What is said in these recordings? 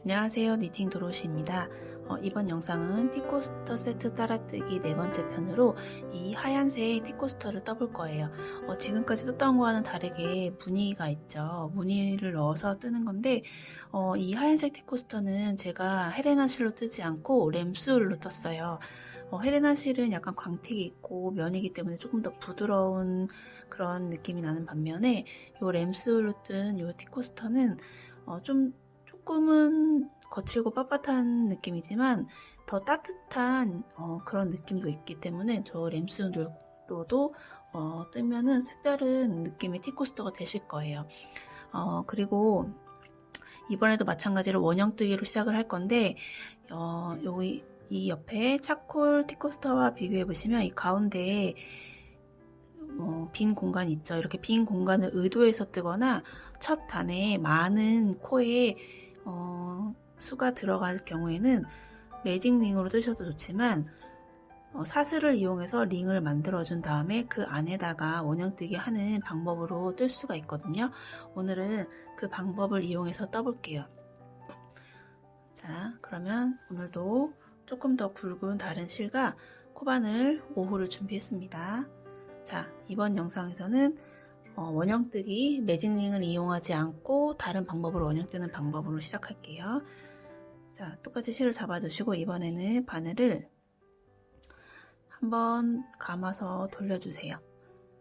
안녕하세요, 니팅 도로시입니다. 이번 영상은 티코스터 세트 따라뜨기 네 번째 편으로 이 하얀색 티코스터를 떠볼 거예요. 지금까지 떴던 거와는 다르게 무늬가 있죠. 무늬를 넣어서 뜨는 건데 이 하얀색 티코스터는 제가 헬레나 실로 뜨지 않고 램술로 떴어요. 헬레나 실은 약간 광택이 있고 면이기 때문에 조금 더 부드러운 그런 느낌이 나는 반면에 이 램술로 뜬 이 티코스터는 좀 조금은 거칠고 빳빳한 느낌이지만 더 따뜻한 그런 느낌도 있기 때문에 저 램스도 뜨면은 색다른 느낌의 티코스터가 되실 거예요. 그리고 이번에도 마찬가지로 원형 뜨기로 시작을 할 건데 여기 이 옆에 차콜 티코스터와 비교해 보시면 이 가운데에 빈 공간이 있죠. 이렇게 빈 공간을 의도해서 뜨거나 첫 단에 많은 코에 수가 들어갈 경우에는 매직 링으로 뜨셔도 좋지만 사슬을 이용해서 링을 만들어 준 다음에 그 안에다가 원형뜨기 하는 방법으로 뜰 수가 있거든요. 오늘은 그 방법을 이용해서 떠볼게요. 자, 그러면 오늘도 조금 더 굵은 다른 실과 코바늘 5호를 준비했습니다. 자, 이번 영상에서는 원형뜨기 매직링을 이용하지 않고 다른 방법으로 원형뜨는 방법으로 시작할게요. 자, 똑같이 실을 잡아주시고 이번에는 바늘을 한번 감아서 돌려주세요.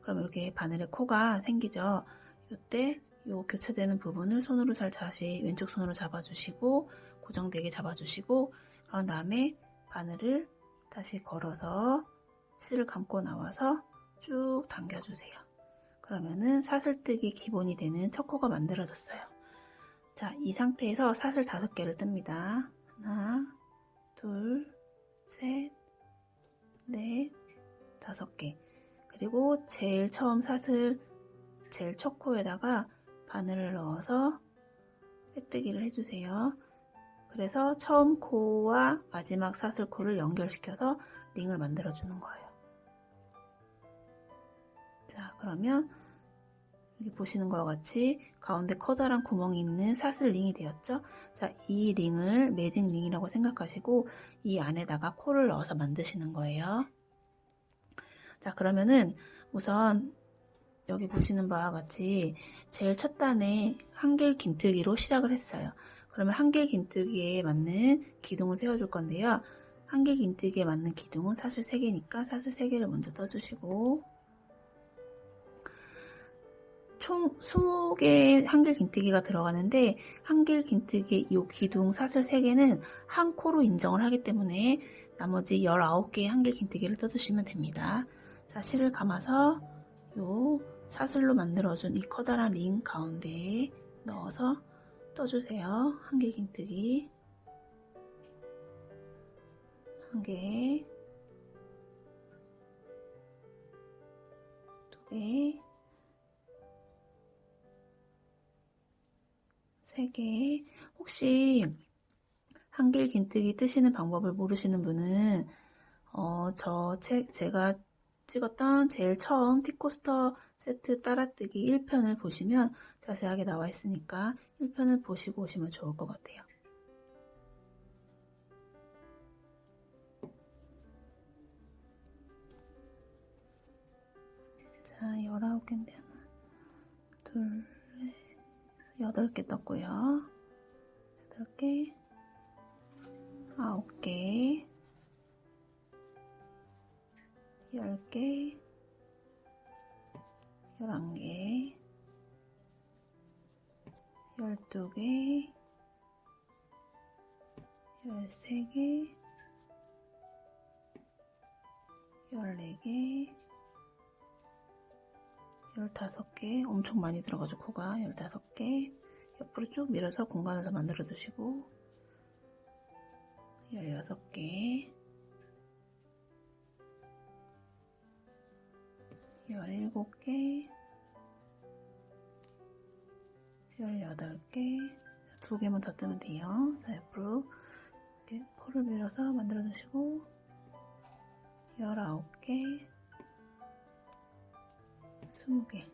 그럼 이렇게 바늘에 코가 생기죠. 이때 요 교차되는 부분을 손으로 다시 왼쪽 손으로 잡아주시고 고정되게 잡아주시고 그런 다음에 바늘을 다시 걸어서 실을 감고 나와서 쭉 당겨주세요. 그러면은 사슬뜨기 기본이 되는 첫 코가 만들어졌어요. 자, 이 상태에서 사슬 5개를 뜹니다. 하나, 둘, 셋, 넷, 5개. 그리고 제일 처음 사슬, 제일 첫 코에다가 바늘을 넣어서 빼뜨기를 해주세요. 그래서 처음 코와 마지막 사슬 코를 연결시켜서 링을 만들어주는 거예요. 자, 그러면 여기 보시는 것과 같이 가운데 커다란 구멍이 있는 사슬 링이 되었죠. 자, 이 링을 매직 링이라고 생각하시고 이 안에다가 코를 넣어서 만드시는 거예요. 자, 그러면은 우선 여기 보시는 바와 같이 제일 첫 단에 한길 긴뜨기로 시작을 했어요. 그러면 한길 긴뜨기에 맞는 기둥을 세워줄 건데요. 한길 긴뜨기에 맞는 기둥은 사슬 3개니까 사슬 3개를 먼저 떠주시고 총 20개의 한길 긴뜨기가 들어가는데 한길 긴뜨기 이 기둥 사슬 3개는 한 코로 인정을 하기 때문에 나머지 19개의 한길 긴뜨기를 떠주시면 됩니다. 자, 실을 감아서 요 사슬로 만들어준 이 커다란 링 가운데에 넣어서 떠주세요. 한길 긴뜨기 1개, 2개, 3개. 혹시 한길 긴뜨기 뜨시는 방법을 모르시는 분은 제가 찍었던 제일 처음 티코스터 세트 따라뜨기 1편을 보시면 자세하게 나와 있으니까 1편을 보시고 오시면 좋을 것 같아요. 자, 19개인데 하나, 둘, 넷, 8개 떴고요. 8개, 9개, 10개, 11개, 12개, 13개, 14개, 15개, 엄청 많이 들어가죠, 코가. 15개, 옆으로 쭉 밀어서 공간을 더 만들어 주시고, 16개, 17개, 18개, 2개만 더 뜨면 돼요. 자, 옆으로 이렇게 코를 밀어서 만들어 주시고, 19개, 20개.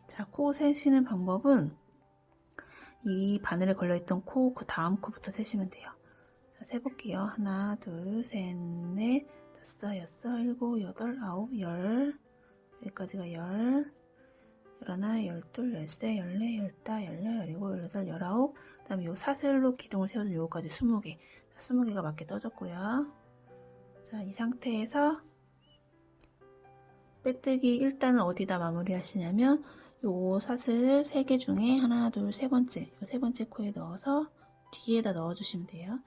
자, 코 세시는 방법은 이 바늘에 걸려있던 코, 그 다음 코부터 세시면 돼요. 자, 세볼게요. 하나, 둘, 셋, 넷, 다섯, 여섯, 일곱, 여덟, 아홉, 열. 여기까지가 열. 열하나, 열둘, 열세, 열네, 열다, 열여, 열일곱, 열여덟, 열아홉. 그 다음에 요 사슬로 기둥을 세워준 요거까지 20개. 20개가 맞게 떠졌고요. 자, 이 상태에서 빼뜨기 일단은 어디다 마무리 하시냐면 요 사슬 3개 중에 하나, 둘, 세 번째, 요 세 번째 코에 넣어서 뒤에다 넣어주시면 돼요.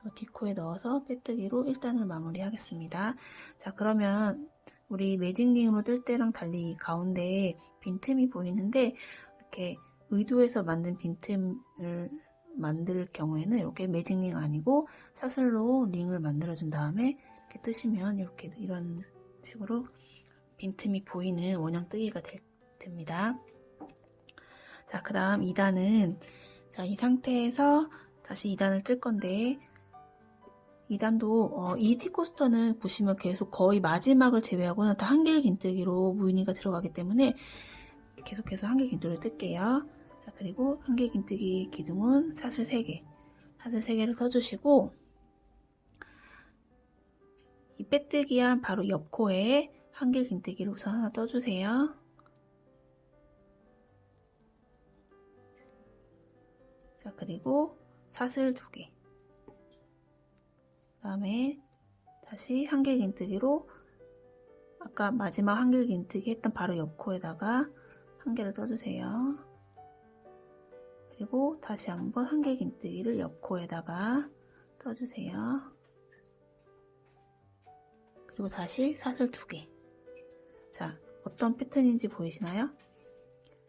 요 뒷코에 넣어서 빼뜨기로 1단을 마무리 하겠습니다. 자, 그러면 우리 매직링으로 뜰 때랑 달리 가운데 빈틈이 보이는데 이렇게 의도해서 만든 빈틈을 만들 경우에는 이렇게 매직링 아니고 사슬로 링을 만들어 준 다음에 이렇게 뜨시면 이렇게 이런 식으로 빈틈이 보이는 원형 뜨기가 됩니다. 자, 그 다음 2단은 자, 이 상태에서 다시 2단을 뜰 건데 2단도 이 티코스터는 보시면 계속 거의 마지막을 제외하고는 다 한길 긴뜨기로 무늬가 들어가기 때문에 계속해서 한길 긴뜨기를 뜰게요. 자, 그리고 한길 긴뜨기 기둥은 사슬 3개, 사슬 3개를 써주시고 이 빼뜨기한 바로 옆 코에 한길 긴뜨기를 우선 하나 떠주세요. 자, 그리고 사슬 2개. 그 다음에 다시 한길 긴뜨기로 아까 마지막 한길 긴뜨기 했던 바로 옆 코에다가 한 개를 떠주세요. 그리고 다시 한번 한길 긴뜨기를 옆 코에다가 떠주세요. 그리고 다시 사슬 2개. 자, 어떤 패턴인지 보이시나요?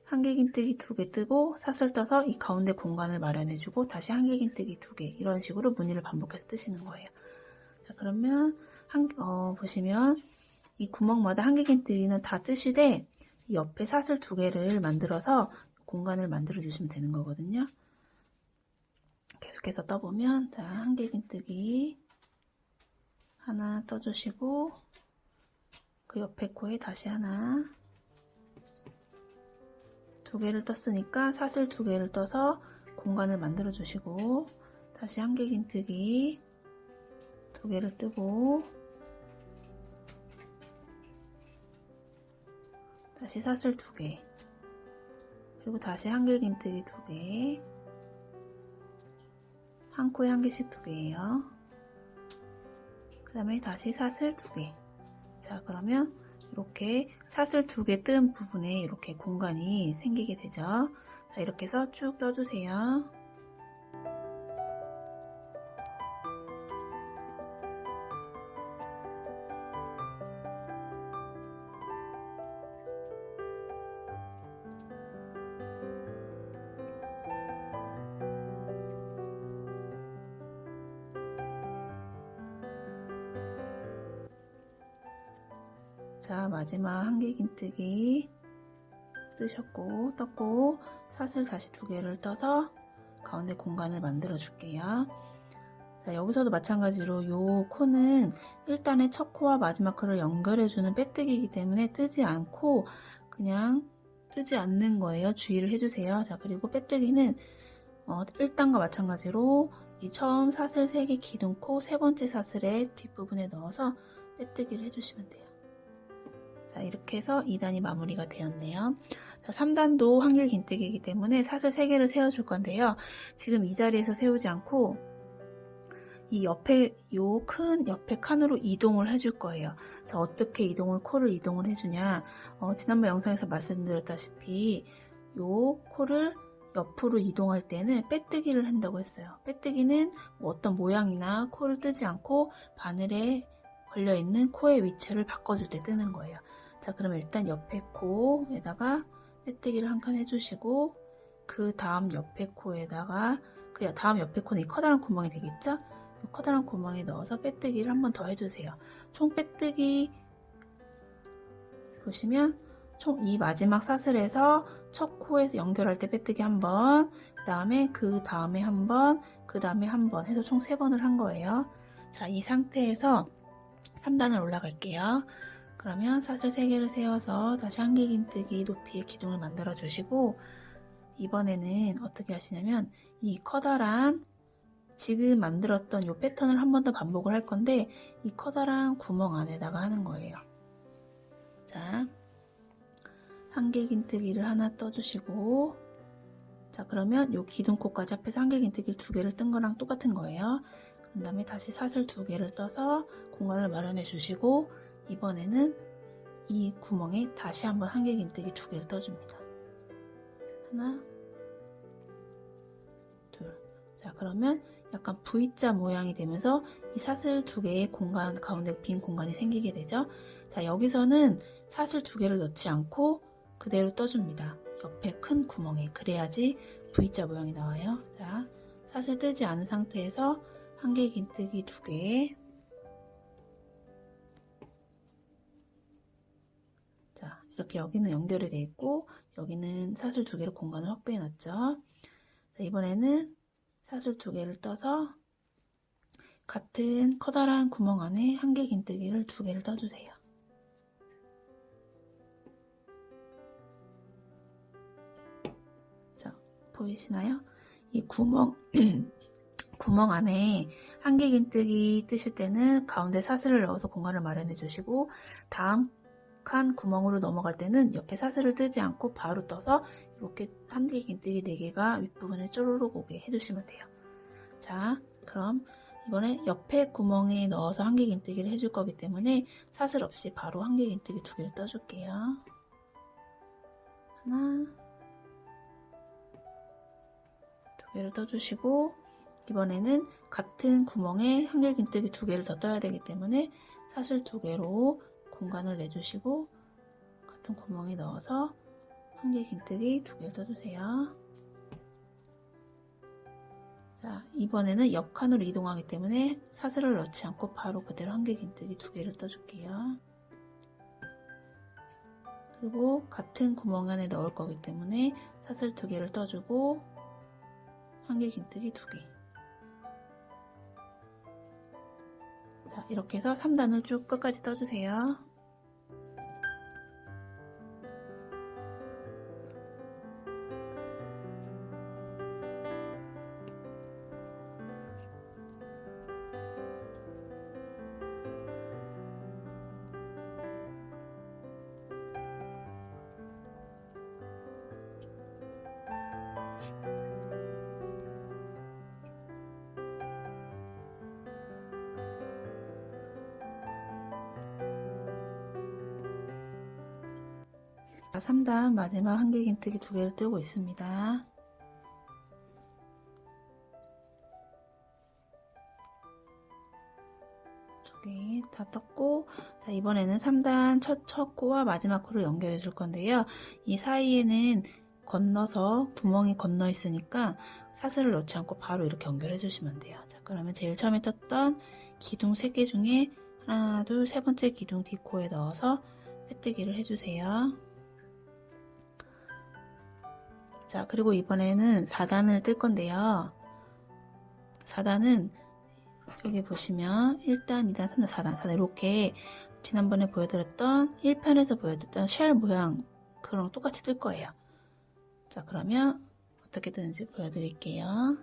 한길 긴뜨기 2개 뜨고 사슬 떠서 이 가운데 공간을 마련해주고 다시 한길 긴뜨기 2개, 이런 식으로 무늬를 반복해서 뜨시는 거예요. 자, 그러면 보시면 이 구멍마다 한길 긴뜨기는 다 뜨시되 이 옆에 사슬 2개를 만들어서 공간을 만들어 주시면 되는 거거든요. 계속해서 떠보면 자, 한길 긴뜨기 하나 떠주시고 그 옆에 코에 다시 하나, 2개를 떴으니까 사슬 2개를 떠서 공간을 만들어 주시고 다시 한길 긴뜨기 2개를 뜨고 다시 사슬 2개, 그리고 다시 한길 긴뜨기 2개, 한 코에 한 개씩 2개예요. 그 다음에 다시 사슬 2개. 자, 그러면 이렇게 사슬 2개 뜬 부분에 이렇게 공간이 생기게 되죠. 자, 이렇게 해서 쭉 떠주세요. 자, 마지막 한길 긴뜨기 뜨셨고 떴고 사슬 다시 2개를 떠서 가운데 공간을 만들어 줄게요. 자, 여기서도 마찬가지로 요 코는 일단의 첫 코와 마지막 코를 연결해주는 빼뜨기이기 때문에 뜨지 않고 그냥 뜨지 않는 거예요. 주의를 해주세요. 자, 그리고 빼뜨기는 1단과 마찬가지로 이 처음 사슬 3개 기둥코 세 번째 사슬의 뒷부분에 넣어서 빼뜨기를 해주시면 돼요. 자, 이렇게 해서 2단이 마무리가 되었네요. 자, 3단도 한길 긴뜨기이기 때문에 사슬 3개를 세워줄 건데요. 지금 이 자리에서 세우지 않고 이 옆에 요 큰 옆에 칸으로 이동을 해줄 거예요. 자, 어떻게 코를 이동을 해주냐? 지난번 영상에서 말씀드렸다시피 요 코를 옆으로 이동할 때는 빼뜨기를 한다고 했어요. 빼뜨기는 뭐 어떤 모양이나 코를 뜨지 않고 바늘에 걸려있는 코의 위치를 바꿔줄 때 뜨는 거예요. 자, 그러면 일단 옆에 코에다가 빼뜨기를 한 칸 해주시고 그 다음 옆에 코에다가 그 다음 옆에 코는 이 커다란 구멍이 되겠죠? 이 커다란 구멍에 넣어서 빼뜨기를 한 번 더 해주세요. 총 빼뜨기 보시면 총 이 마지막 사슬에서 첫 코에서 연결할 때 빼뜨기 한 번, 그 다음에 한 번, 그 다음에 한 번 해서 총 3번을 한 거예요. 자, 이 상태에서 3단을 올라갈게요. 그러면 사슬 3개를 세워서 다시 한길 긴뜨기 높이의 기둥을 만들어 주시고 이번에는 어떻게 하시냐면 이 커다란 지금 만들었던 이 패턴을 한 번 더 반복을 할 건데 이 커다란 구멍 안에다가 하는 거예요. 자, 한길긴뜨기를 하나 떠주시고, 자, 그러면 이 기둥코까지 앞에서 한길긴뜨기를 2개를 뜬 거랑 똑같은 거예요. 그 다음에 다시 사슬 2개를 떠서 공간을 마련해 주시고, 이번에는 이 구멍에 다시 한번 한길긴뜨기 2개를 떠줍니다. 하나, 둘. 자, 그러면 약간 V자 모양이 되면서 이 사슬 2개의 공간 가운데 빈 공간이 생기게 되죠. 자, 여기서는 사슬 2개를 넣지 않고 그대로 떠줍니다. 옆에 큰 구멍에. 그래야지 V자 모양이 나와요. 자, 사슬 뜨지 않은 상태에서 한길긴뜨기 2개. 자, 이렇게 여기는 연결이 되어 있고 여기는 사슬 2개로 공간을 확보해 놨죠. 자, 이번에는 사슬 2개를 떠서 같은 커다란 구멍 안에 한길긴뜨기를 2개를 떠주세요. 자, 보이시나요? 이 구멍 구멍 안에 한길긴뜨기 뜨실 때는 가운데 사슬을 넣어서 공간을 마련해 주시고, 다음 칸 구멍으로 넘어갈 때는 옆에 사슬을 뜨지 않고 바로 떠서 이렇게 한길긴뜨기 4개가 윗부분에 쪼르륵 오게 해주시면 돼요. 자, 그럼 이번에 옆에 구멍에 넣어서 한길긴뜨기를 해줄 거기 때문에 사슬 없이 바로 한길긴뜨기 2개를 떠줄게요. 하나, 2개를 떠주시고, 이번에는 같은 구멍에 한길긴뜨기 2개를 더 떠야 되기 때문에 사슬 2개로 공간을 내주시고 같은 구멍에 넣어서 한길긴뜨기 2개를 떠주세요. 자, 이번에는 옆칸으로 이동하기 때문에 사슬을 넣지 않고 바로 그대로 한길긴뜨기 2개를 떠줄게요. 그리고 같은 구멍 안에 넣을 거기 때문에 사슬 2개를 떠주고 한길긴뜨기 2개. 자, 이렇게 해서 3단을 쭉 끝까지 떠주세요. 자, 3단 마지막 한길긴뜨기 2개를 뜨고 있습니다. 2개 다 떴고, 자, 이번에는 3단 첫 코와 마지막 코를 연결해 줄 건데요. 이 사이에는 건너서 구멍이 건너 있으니까 사슬을 넣지 않고 바로 이렇게 연결해 주시면 돼요. 자, 그러면 제일 처음에 떴던 기둥 3개 중에 하나, 둘, 세 번째 기둥 D코에 넣어서 빼뜨기를 해주세요. 자, 그리고 이번에는 4단을 뜰 건데요. 4단은 여기 보시면 1단, 2단, 3단, 4단 이렇게 지난번에 보여드렸던 1편에서 보여드렸던 쉘 모양 그런 똑같이 뜰 거예요. 자, 그러면 어떻게 뜨는지 보여드릴게요.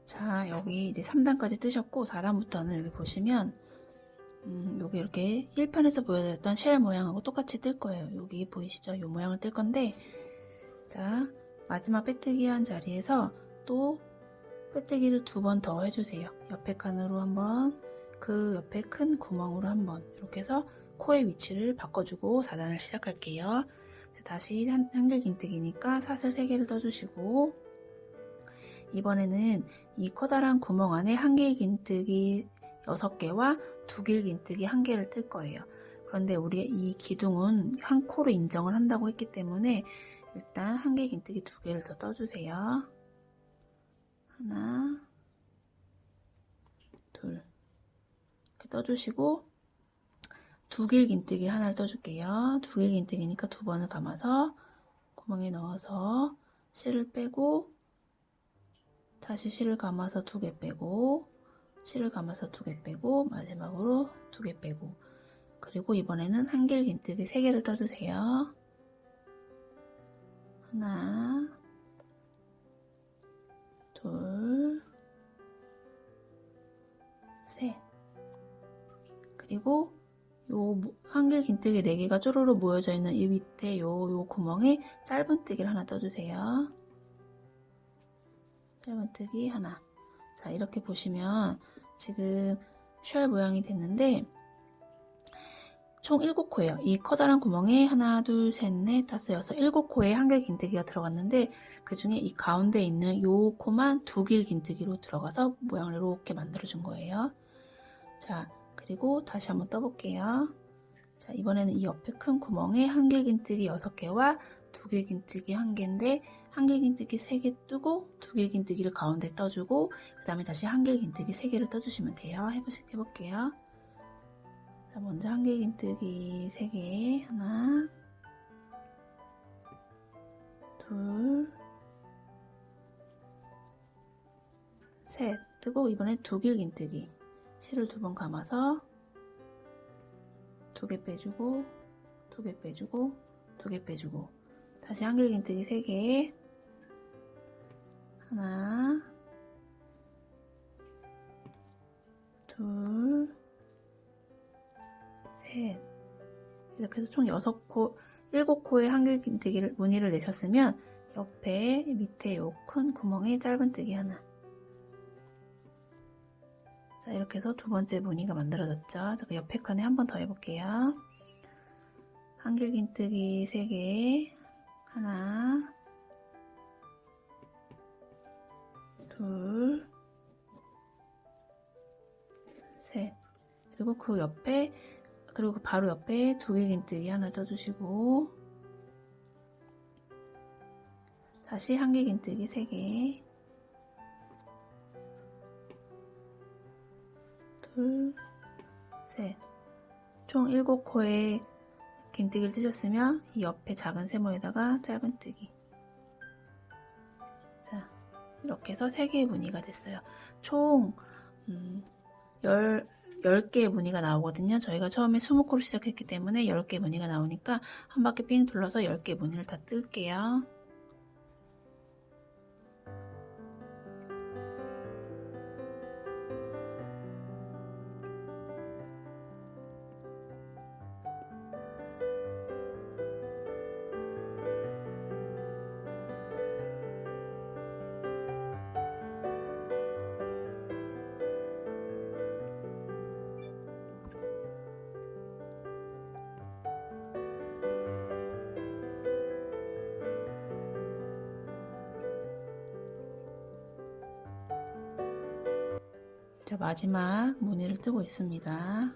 자, 여기 이제 3단까지 뜨셨고 4단부터는 여기 보시면 여기 이렇게 1편에서 보여드렸던 쉘 모양하고 똑같이 뜰 거예요. 여기 보이시죠? 이 모양을 뜰 건데, 자, 마지막 빼뜨기 한 자리에서 또 빼뜨기를 2번 더 해주세요. 옆에 칸으로 한번, 그 옆에 큰 구멍으로 한번 이렇게 해서 코의 위치를 바꿔주고 4단을 시작할게요. 다시 한길긴뜨기니까 사슬 3개를 떠주시고, 이번에는 이 커다란 구멍 안에 한길긴뜨기 6개와 두길긴뜨기 1개를 뜰 거예요. 그런데 우리 이 기둥은 한 코로 인정을 한다고 했기 때문에 일단 한길긴뜨기 2개를 더 떠주세요. 하나, 둘 이렇게 떠주시고 두길긴뜨기 하나를 떠줄게요. 두길긴뜨기니까 2번을 감아서 구멍에 넣어서 실을 빼고 다시 실을 감아서 2개 빼고 실을 감아서 2개 빼고 마지막으로 2개 빼고 그리고 이번에는 한길긴뜨기 3개를 떠주세요. 하나, 둘, 셋. 그리고 요 한길긴뜨기 4개가 쪼로로 모여져 있는 이 밑에 요 구멍에 짧은뜨기를 하나 떠주세요. 짧은뜨기 하나. 자, 이렇게 보시면 지금 쉘 모양이 됐는데 총 7코예요. 이 커다란 구멍에 하나, 둘, 셋, 넷, 다섯, 여섯, 7코에 한길긴뜨기가 들어갔는데 그 중에 이 가운데 있는 요 코만 2길긴뜨기로 들어가서 모양을 이렇게 만들어준 거예요. 자, 그리고 다시 한번 떠볼게요. 자, 이번에는 이 옆에 큰 구멍에 한길긴뜨기 6개와 2길긴뜨기 1개인데 한길긴뜨기 3개 뜨고 2길긴뜨기를 가운데 떠주고 그 다음에 다시 한길긴뜨기 3개를 떠주시면 돼요. 해볼게요. 자, 먼저 한길긴뜨기 3개 하나, 둘, 셋 뜨고 이번에 2길긴뜨기 실을 2번 감아서 2개 빼주고 2개 빼주고 2개 빼주고 다시 한길긴뜨기 3개 하나, 둘, 셋 이렇게 해서 총 7코의 한길긴뜨기를 무늬를 내셨으면 옆에 밑에 요 큰 구멍에 짧은뜨기 하나. 자, 이렇게 해서 2번째 무늬가 만들어졌죠. 자, 그 옆에 칸에 한 번 더 해볼게요. 한길긴뜨기 3개 하나, 둘, 셋. 그리고 그 옆에 그리고 바로 옆에 2길긴뜨기 하나 떠주시고 다시 한길긴뜨기 3개 둘, 셋. 총 7코의 긴뜨기를 뜨셨으면 이 옆에 작은 세모에다가 짧은뜨기. 자, 이렇게 해서 3개의 무늬가 됐어요. 총 10개의 무늬가 나오거든요. 저희가 처음에 20코로 시작했기 때문에 10개의 무늬가 나오니까 한 바퀴 삥 둘러서 10개의 무늬를 다 뜰게요. 자, 마지막 무늬를 뜨고 있습니다.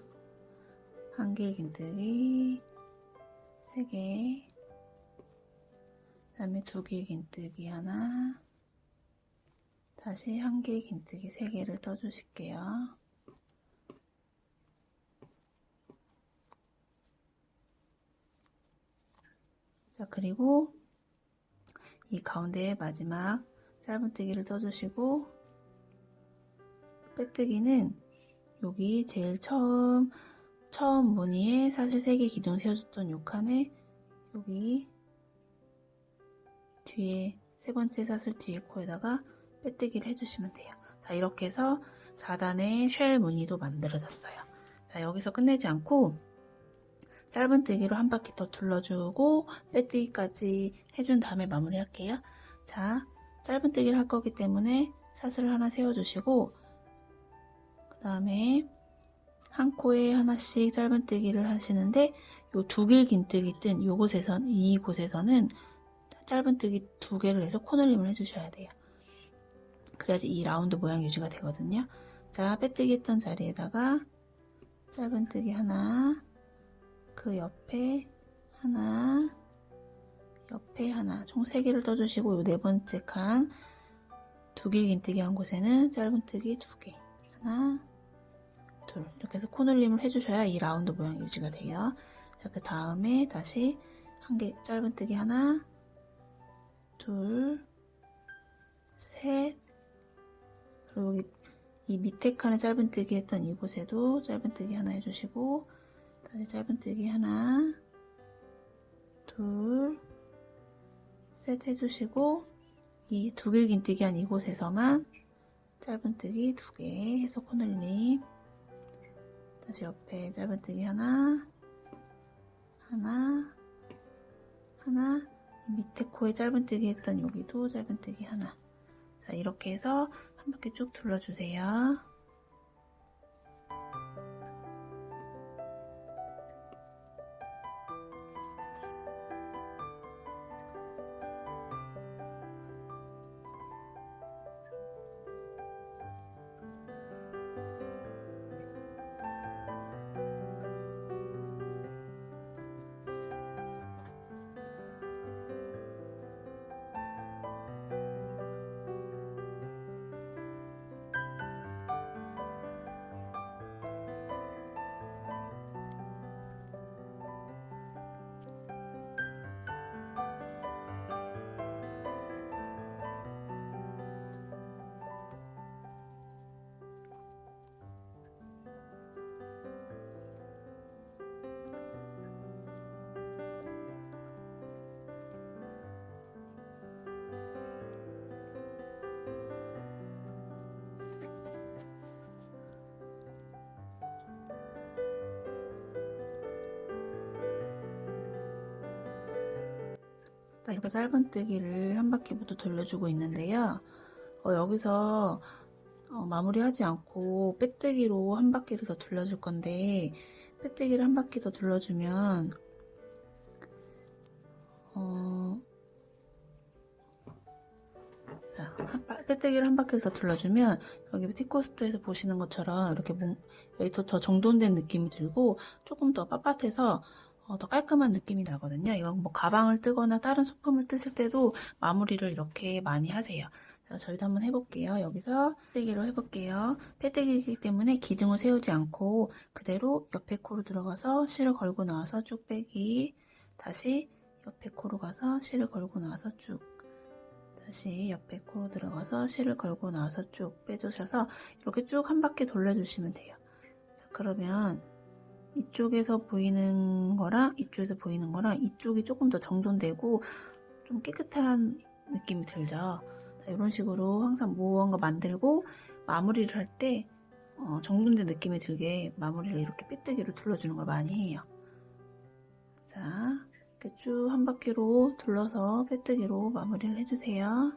한길긴뜨기 3개 그 다음에 2길긴뜨기 하나 다시 한길긴뜨기 3개를 떠주실게요. 자, 그리고 이 가운데에 마지막 짧은뜨기를 떠주시고 빼뜨기는 여기 제일 처음 무늬에 사슬 3개 기둥 세워줬던 요 칸에 여기 뒤에 3번째 사슬 뒤에 코에다가 빼뜨기를 해주시면 돼요. 자, 이렇게 해서 4단의 쉘 무늬도 만들어졌어요. 자, 여기서 끝내지 않고 짧은뜨기로 한 바퀴 더 둘러주고 빼뜨기까지 해준 다음에 마무리 할게요. 자, 짧은뜨기를 할 거기 때문에 사슬을 하나 세워주시고 그 다음에 한 코에 하나씩 짧은뜨기를 하시는데 요 2길긴뜨기 뜬 이곳에서는 짧은뜨기 2개를 해서 코늘림을 해주셔야 돼요. 그래야지 이 라운드 모양 유지가 되거든요. 자, 빼뜨기 했던 자리에다가 짧은뜨기 하나, 그 옆에 하나, 옆에 하나, 총 3개를 떠주시고 요 4번째 칸 2길긴뜨기 한 곳에는 짧은뜨기 2개 하나, 둘 이렇게 해서 코늘림을 해주셔야 이 라운드 모양 유지가 돼요. 자, 그 다음에 다시 한 개 짧은뜨기 하나, 둘, 셋 그리고 이 밑에 칸에 짧은뜨기 했던 이곳에도 짧은뜨기 하나 해주시고 다시 짧은뜨기 하나, 둘, 셋 해주시고, 이 두 길긴뜨기 한 이곳에서만 짧은뜨기 2개 해서 코늘림. 다시 옆에 짧은뜨기 하나, 하나, 하나, 밑에 코에 짧은뜨기 했던 여기도 짧은뜨기 하나. 자, 이렇게 해서 한 바퀴 쭉 둘러주세요. 이렇게 짧은뜨기를 한 바퀴부터 돌려주고 있는데요. 여기서 마무리하지 않고 빼뜨기로 한 바퀴를 더 돌려줄 건데, 빼뜨기를 한 바퀴 더 돌려주면 빼뜨기를 한 바퀴를 더 둘러주면 여기 티코스터에서 보시는 것처럼 이렇게 여기 더 정돈된 느낌이 들고 조금 더 빳빳해서 더 깔끔한 느낌이 나거든요. 이건 뭐 가방을 뜨거나 다른 소품을 뜨실 때도 마무리를 이렇게 많이 하세요. 자, 저희도 한번 해볼게요. 여기서 빼뜨기로 해볼게요. 빼뜨기이기 때문에 기둥을 세우지 않고 그대로 옆에 코로 들어가서 실을 걸고 나와서 쭉 빼기, 다시 옆에 코로 가서 실을 걸고 나와서 쭉, 다시 옆에 코로 들어가서 실을 걸고 나와서 쭉 빼주셔서 이렇게 쭉 한 바퀴 돌려주시면 돼요. 자, 그러면 이쪽에서 보이는 거랑 이쪽에서 보이는 거랑 이쪽이 조금 더 정돈되고 좀 깨끗한 느낌이 들죠. 자, 이런 식으로 항상 무언가 만들고 마무리를 할 때 정돈된 느낌이 들게 마무리를 이렇게 빼뜨기로 둘러주는 걸 많이 해요. 자, 이렇게 쭉 한 바퀴로 둘러서 빼뜨기로 마무리를 해주세요.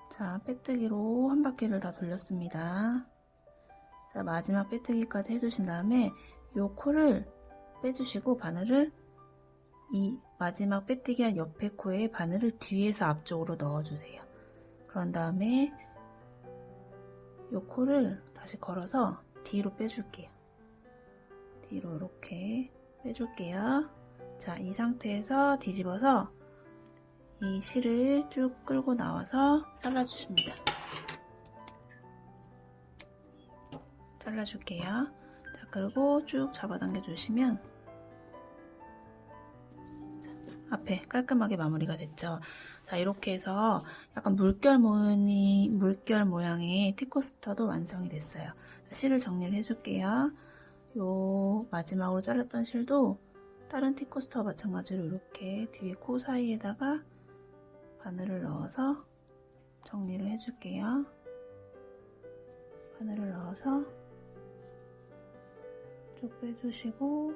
자, 빼뜨기로 한 바퀴를 다 돌렸습니다. 자, 마지막 빼뜨기까지 해주신 다음에 이 코를 빼주시고 바늘을 이 마지막 빼뜨기 한 옆에 코에 바늘을 뒤에서 앞쪽으로 넣어주세요. 그런 다음에 이 코를 다시 걸어서 뒤로 빼줄게요. 뒤로 이렇게 빼줄게요. 자, 이 상태에서 뒤집어서 이 실을 쭉 끌고 나와서 잘라주십니다. 잘라줄게요. 자, 그리고 쭉 잡아당겨 주시면 앞에 깔끔하게 마무리가 됐죠. 자, 이렇게 해서 약간 물결 모양의 티코스터도 완성이 됐어요. 실을 정리를 해줄게요. 요 마지막으로 잘랐던 실도 다른 티코스터와 마찬가지로 이렇게 뒤에 코 사이에다가 바늘을 넣어서 정리를 해줄게요. 바늘을 넣어서 쭉 빼주시고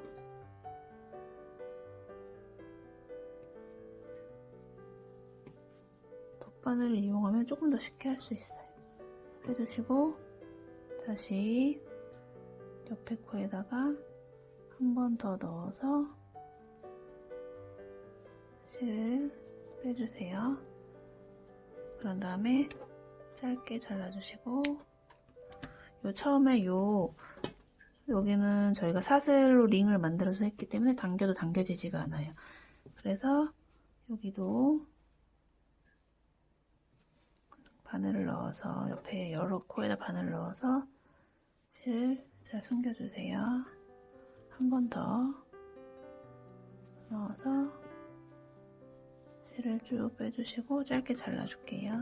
덧바늘을 이용하면 조금 더 쉽게 할 수 있어요. 빼주시고 다시 옆에 코에다가 한 번 더 넣어서 실을 빼주세요. 그런 다음에 짧게 잘라주시고 처음에 여기는 저희가 사슬로 링을 만들어서 했기 때문에 당겨도 당겨지지가 않아요. 그래서 여기도 바늘을 넣어서 옆에 여러 코에다 바늘을 넣어서 실을 잘 숨겨주세요. 한 번 더 넣어서 실을 쭉 빼주시고 짧게 잘라줄게요.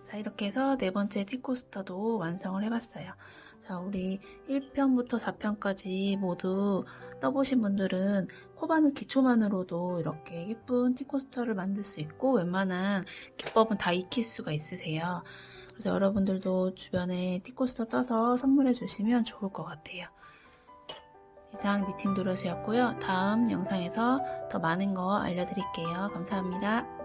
자, 이렇게 해서 네 번째 티코스터도 완성을 해봤어요. 자, 우리 1편부터 4편까지 모두 떠보신 분들은 코바늘 기초만으로도 이렇게 예쁜 티코스터를 만들 수 있고 웬만한 기법은 다 익힐 수가 있으세요. 그래서 여러분들도 주변에 티코스터 떠서 선물해 주시면 좋을 것 같아요. 이상 니팅 도넛이었고요. 다음 영상에서 더 많은 거 알려드릴게요. 감사합니다.